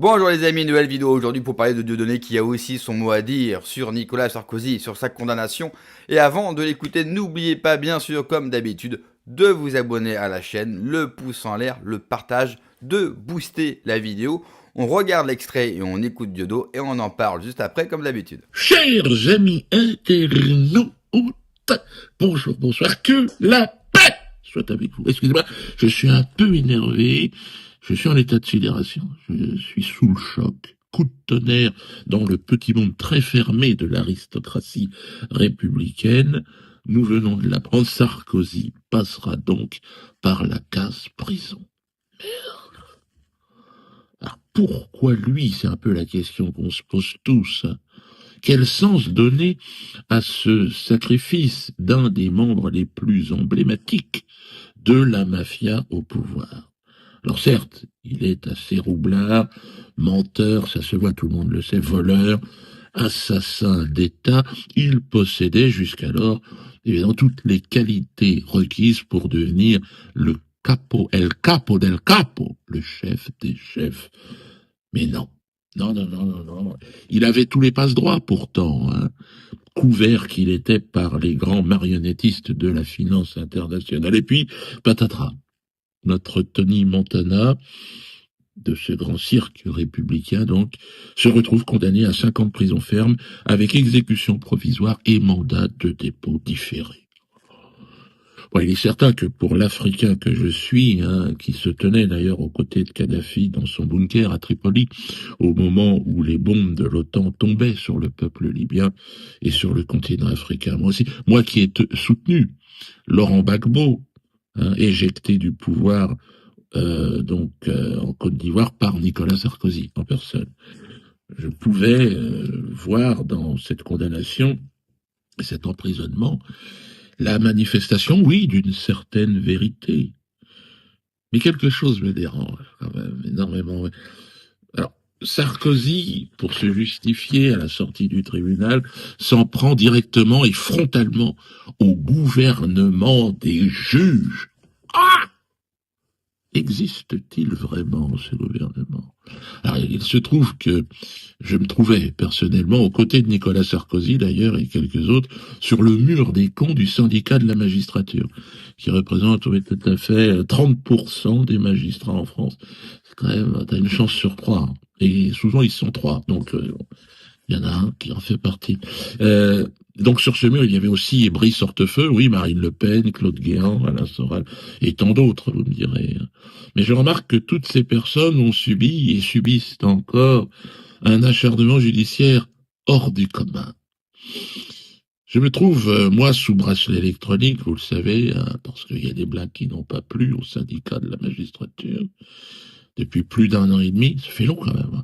Bonjour les amis, nouvelle vidéo aujourd'hui pour parler de Dieudonné qui a aussi son mot à dire sur Nicolas Sarkozy, sur sa condamnation. Et avant de l'écouter, n'oubliez pas bien sûr comme d'habitude de vous abonner à la chaîne, le pouce en l'air, le partage, de booster la vidéo. On regarde l'extrait et on écoute Diodo et on en parle juste après comme d'habitude. Chers amis internautes, bonjour, bonsoir, que la paix soit avec vous. Excusez-moi, je suis un peu énervé. Je suis en état de sidération, je suis sous le choc, coup de tonnerre dans le petit monde très fermé de l'aristocratie républicaine. Nous venons de l'apprendre, Sarkozy passera donc par la case prison. Merde. Alors pourquoi lui? C'est un peu la question qu'on se pose tous. Quel sens donner à ce sacrifice d'un des membres les plus emblématiques de la mafia au pouvoir? Alors certes, il est assez roublard, menteur, ça se voit, tout le monde le sait, voleur, assassin d'État. Il possédait jusqu'alors, évidemment, toutes les qualités requises pour devenir le capo, el capo del capo, le chef des chefs. Mais non. Non. Il avait tous les passe-droits pourtant, hein. Couvert qu'il était par les grands marionnettistes de la finance internationale. Et puis, patatras. Notre Tony Montana, de ce grand cirque républicain, donc, se retrouve condamné à 5 ans de prison ferme avec exécution provisoire et mandat de dépôt différé. Bon, il est certain que pour l'Africain que je suis, hein, qui se tenait d'ailleurs aux côtés de Kadhafi dans son bunker à Tripoli, au moment où les bombes de l'OTAN tombaient sur le peuple libyen et sur le continent africain, moi aussi, moi qui ai soutenu Laurent Gbagbo, éjecté du pouvoir en Côte d'Ivoire par Nicolas Sarkozy en personne. Je pouvais voir dans cette condamnation, cet emprisonnement, la manifestation, oui, d'une certaine vérité. Mais quelque chose me dérange quand même énormément. Alors, Sarkozy, pour se justifier à la sortie du tribunal, s'en prend directement et frontalement au gouvernement des juges. Ah! Existe-t-il vraiment ce gouvernement? Alors, il se trouve que je me trouvais personnellement aux côtés de Nicolas Sarkozy d'ailleurs et quelques autres sur le mur des cons du syndicat de la magistrature, qui représente tout à fait 30% des magistrats en France. C'est quand même, t'as une chance sur 3. Hein. Et souvent ils sont 3, donc il y en a un qui en fait partie. Donc sur ce mur, il y avait aussi Brice Hortefeux, oui, Marine Le Pen, Claude Guéant, Alain Soral, et tant d'autres, vous me direz. Mais je remarque que toutes ces personnes ont subi et subissent encore un acharnement judiciaire hors du commun. Je me trouve, moi, sous bracelet électronique, vous le savez, hein, parce qu'il y a des blagues qui n'ont pas plu au syndicat de la magistrature, depuis plus d'1 an et demi, ça fait long quand même, hein.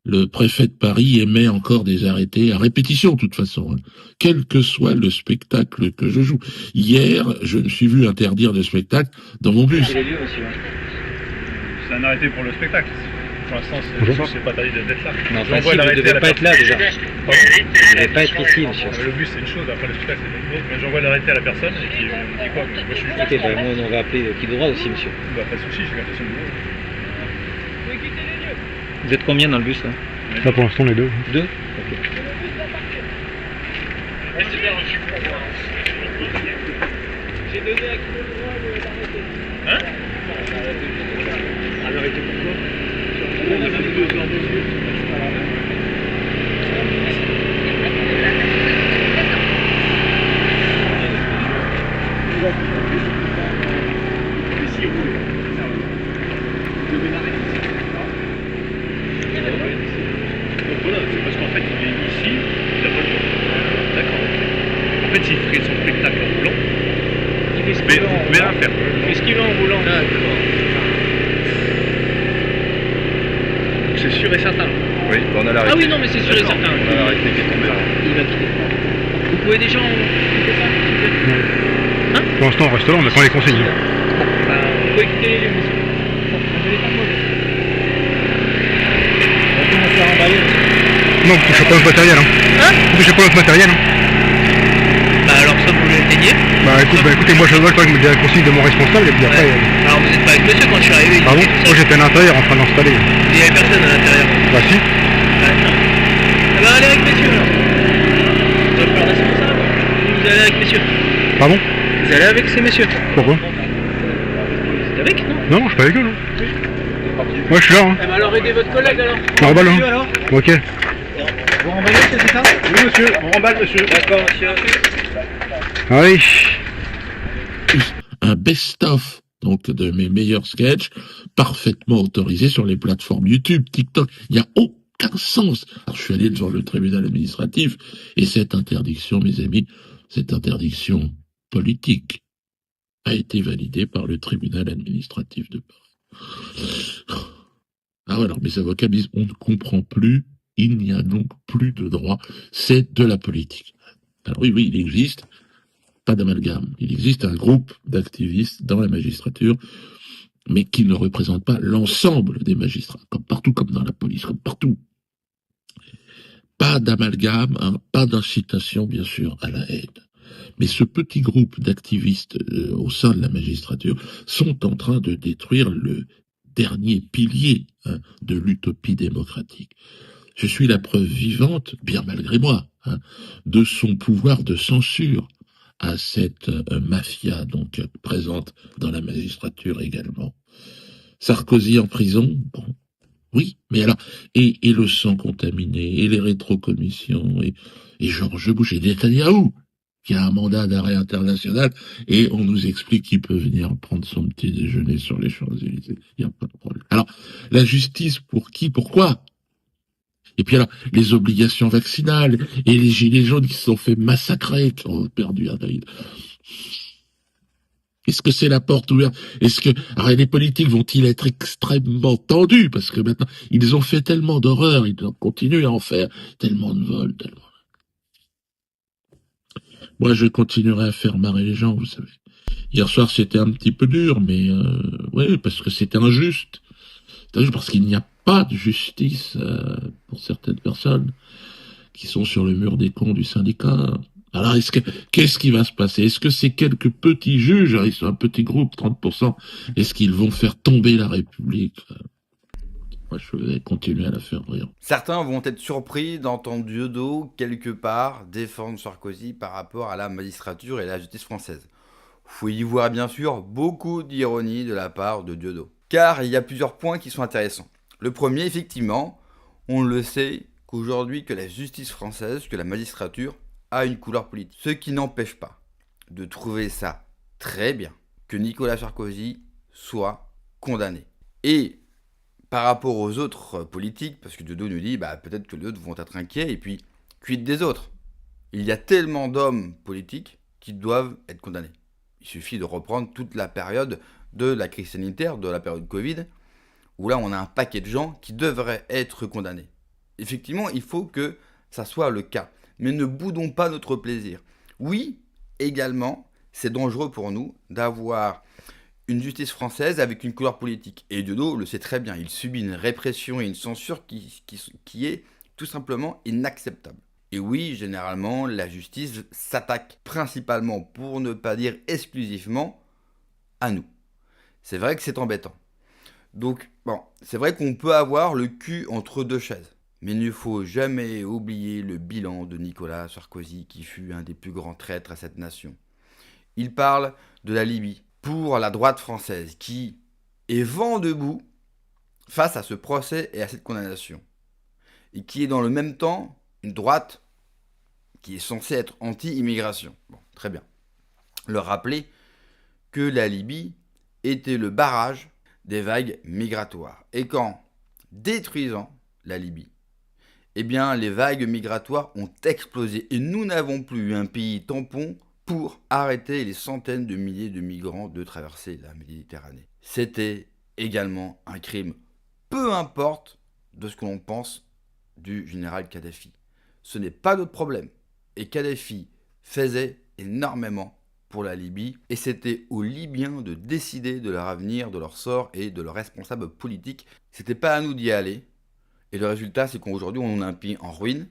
Le préfet de Paris émet encore des arrêtés à répétition, de toute façon, hein, quel que soit le spectacle que je joue. Hier, je me suis vu interdire le spectacle dans mon bus. C'est un arrêté pour le spectacle. Pour l'instant, c'est pas taillé d'être là. Non, enfin, si, vous ne devez pas être là déjà. Vous ne devez pas être ici, monsieur. Le bus, c'est une chose, après le spectacle, c'est une autre. Mais j'envoie l'arrêté à la personne et puis on me dit quoi? Moi, je suis Écoutez, moi, on va appeler qui de droit aussi, monsieur. Bah, pas de soucis, je suis la personne de bureau. Vous êtes combien dans le bus là? Là pour l'instant on est 2. 2? Ok. J'ai donné à qui le droit d'arrêter. Hein? À l'arrêter pourquoi? On a fait 2 heures de yeux. Mais si vous devez l'arrêter. Donc voilà, c'est parce qu'en fait il est ici, il a pas le temps. D'accord. En fait s'il ferait son spectacle en roulant, il fait ce qu'il veut en roulant. Il fait ce qu'il veut en roulant. D'accord. Donc c'est sûr et certain. Oui, on a l'arrêté. Ah oui, non mais c'est sûr et certain. On a l'arrêté qui est tombé là. Il va quitter. Vous pouvez déjà quitter ça? Hein? Pour l'instant on reste là, on attend les consignes. Vous pouvez quitter les lieux, monsieur. Je l'ai pas moi. Non, vous touchez pas notre matériel, hein. Vous touchez pas notre matériel, hein. Bah alors ça vous l'éteignez. Écoutez, moi je dois quand même me dire la consigne de mon responsable et puis après... Alors vous n'êtes pas avec monsieur quand je suis arrivé. Pardon? Moi j'étais à l'intérieur en train d'installer. Il y avait personne à l'intérieur. avec messieurs. Pardon? Vous allez avec ces messieurs. Pourquoi? Vous êtes avec, non? Non, je suis pas avec eux, non. Moi, je suis là, hein. Eh ben alors aidez votre collègue alors. On remballe, hein. alors. Ok. Vous remballez, c'est ça? Oui monsieur, on remballe monsieur. D'accord monsieur. Allez. Un best-of donc de mes meilleurs sketchs, parfaitement autorisé sur les plateformes YouTube, TikTok. Il n'y a aucun sens. Alors, je suis allé devant le tribunal administratif et cette interdiction, mes amis, cette interdiction politique a été validée par le tribunal administratif de Paris. Ah ouais, alors mes avocats disent on ne comprend plus, il n'y a donc plus de droit, c'est de la politique. Alors oui, il existe, pas d'amalgame, il existe un groupe d'activistes dans la magistrature, mais qui ne représente pas l'ensemble des magistrats, comme partout, comme dans la police, comme partout. Pas d'amalgame, hein, pas d'incitation, bien sûr, à la haine. Mais ce petit groupe d'activistes au sein de la magistrature sont en train de détruire le dernier pilier de l'utopie démocratique. Je suis la preuve vivante, bien malgré moi, de son pouvoir de censure à cette mafia donc présente dans la magistrature également. Sarkozy en prison, bon, oui, mais alors, et le sang contaminé, et les rétrocommissions, et Georges Bush, et Netanyahou, qui a un mandat d'arrêt international, et on nous explique qu'il peut venir prendre son petit déjeuner sur les Champs-Élysées. Il n'y a pas de problème. Alors, la justice pour qui, pourquoi? Et puis alors, les obligations vaccinales, et les gilets jaunes qui se sont fait massacrer, qui ont perdu un œil. Est-ce que c'est la porte ouverte? Alors les politiques vont-ils être extrêmement tendus? Parce que maintenant, ils ont fait tellement d'horreurs, ils continuent à en faire. Tellement de vols, tellement. Moi, je continuerai à faire marrer les gens, vous savez. Hier soir, c'était un petit peu dur, mais oui, parce que c'était injuste. C'est injuste parce qu'il n'y a pas de justice pour certaines personnes qui sont sur le mur des cons du syndicat. Alors, qu'est-ce qui va se passer? Est-ce que ces quelques petits juges, ils sont un petit groupe, 30%, est-ce qu'ils vont faire tomber la République? Moi, je vais continuer à la faire rire. Certains vont être surpris d'entendre Dieudo, quelque part, défendre Sarkozy par rapport à la magistrature et la justice française. Faut y voir bien sûr beaucoup d'ironie de la part de Dieudo. Car il y a plusieurs points qui sont intéressants. Le premier, effectivement, on le sait qu'aujourd'hui que la justice française, que la magistrature, a une couleur politique. Ce qui n'empêche pas de trouver ça très bien que Nicolas Sarkozy soit condamné. Et par rapport aux autres politiques, parce que Dieudo nous dit peut-être que les autres vont être inquiets, et puis quid des autres? Il y a tellement d'hommes politiques qui doivent être condamnés. Il suffit de reprendre toute la période de la crise sanitaire, de la période Covid, où là on a un paquet de gens qui devraient être condamnés. Effectivement, il faut que ça soit le cas. Mais ne boudons pas notre plaisir. Oui, également, c'est dangereux pour nous d'avoir une justice française avec une couleur politique. Et Dieudo le sait très bien, il subit une répression et une censure qui est tout simplement inacceptable. Et oui, généralement, la justice s'attaque principalement, pour ne pas dire exclusivement, à nous. C'est vrai que c'est embêtant. Donc, bon, c'est vrai qu'on peut avoir le cul entre deux chaises. Mais il ne faut jamais oublier le bilan de Nicolas Sarkozy, qui fut un des plus grands traîtres à cette nation. Il parle de la Libye pour la droite française, qui est vent debout face à ce procès et à cette condamnation. Et qui est dans le même temps une droite qui est censée être anti-immigration. Bon, très bien. Leur rappeler que la Libye était le barrage des vagues migratoires. Et qu'en détruisant la Libye, eh bien, les vagues migratoires ont explosé et nous n'avons plus un pays tampon pour arrêter les centaines de milliers de migrants de traverser la Méditerranée. C'était également un crime, peu importe de ce que l'on pense du général Kadhafi. Ce n'est pas notre problème. Et Kadhafi faisait énormément pour la Libye et c'était aux Libyens de décider de leur avenir, de leur sort et de leurs responsables politiques. C'était pas à nous d'y aller. Et le résultat, c'est qu'aujourd'hui, on a un pays en ruine.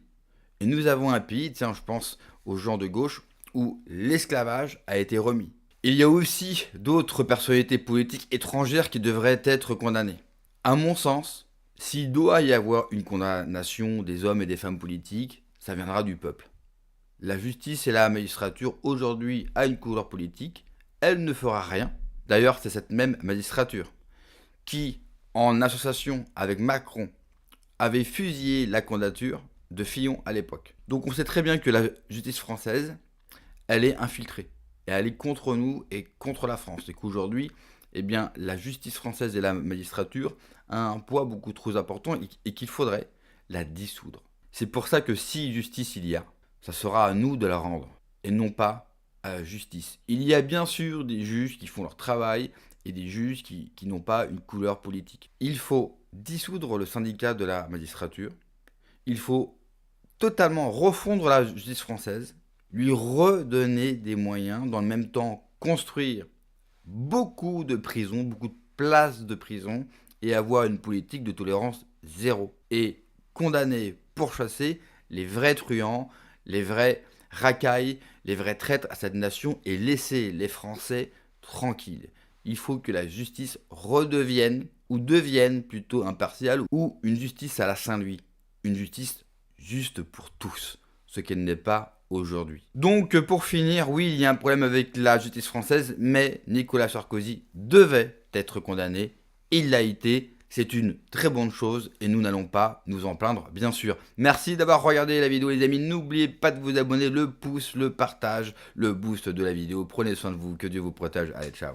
Et nous avons un pays, tiens, je pense aux gens de gauche, où l'esclavage a été remis. Il y a aussi d'autres personnalités politiques étrangères qui devraient être condamnées. À mon sens, s'il doit y avoir une condamnation des hommes et des femmes politiques, ça viendra du peuple. la justice et la magistrature aujourd'hui a une couleur politique, elle ne fera rien. D'ailleurs, c'est cette même magistrature qui, en association avec Macron, avait fusillé la candidature de Fillon à l'époque. Donc on sait très bien que la justice française, elle est infiltrée. Et elle est contre nous et contre la France. Et qu'aujourd'hui, eh bien, la justice française et la magistrature a un poids beaucoup trop important et qu'il faudrait la dissoudre. C'est pour ça que si justice il y a, ça sera à nous de la rendre et non pas à la justice. Il y a bien sûr des juges qui font leur travail et des juges qui n'ont pas une couleur politique. Il faut dissoudre le syndicat de la magistrature. Il faut totalement refondre la justice française, lui redonner des moyens, dans le même temps construire beaucoup de prisons, beaucoup de places de prison et avoir une politique de tolérance zéro. Et condamner, pourchasser les vrais truands, les vrais racailles, les vrais traîtres à cette nation et laisser les Français tranquilles. Il faut que la justice redevienne, ou devienne plutôt impartiale, ou une justice à la Saint-Louis. Une justice juste pour tous, ce qu'elle n'est pas aujourd'hui. Donc pour finir, oui, il y a un problème avec la justice française, mais Nicolas Sarkozy devait être condamné, il l'a été, c'est une très bonne chose et nous n'allons pas nous en plaindre, bien sûr. Merci d'avoir regardé la vidéo les amis, n'oubliez pas de vous abonner, le pouce, le partage, le boost de la vidéo, prenez soin de vous, que Dieu vous protège, allez ciao.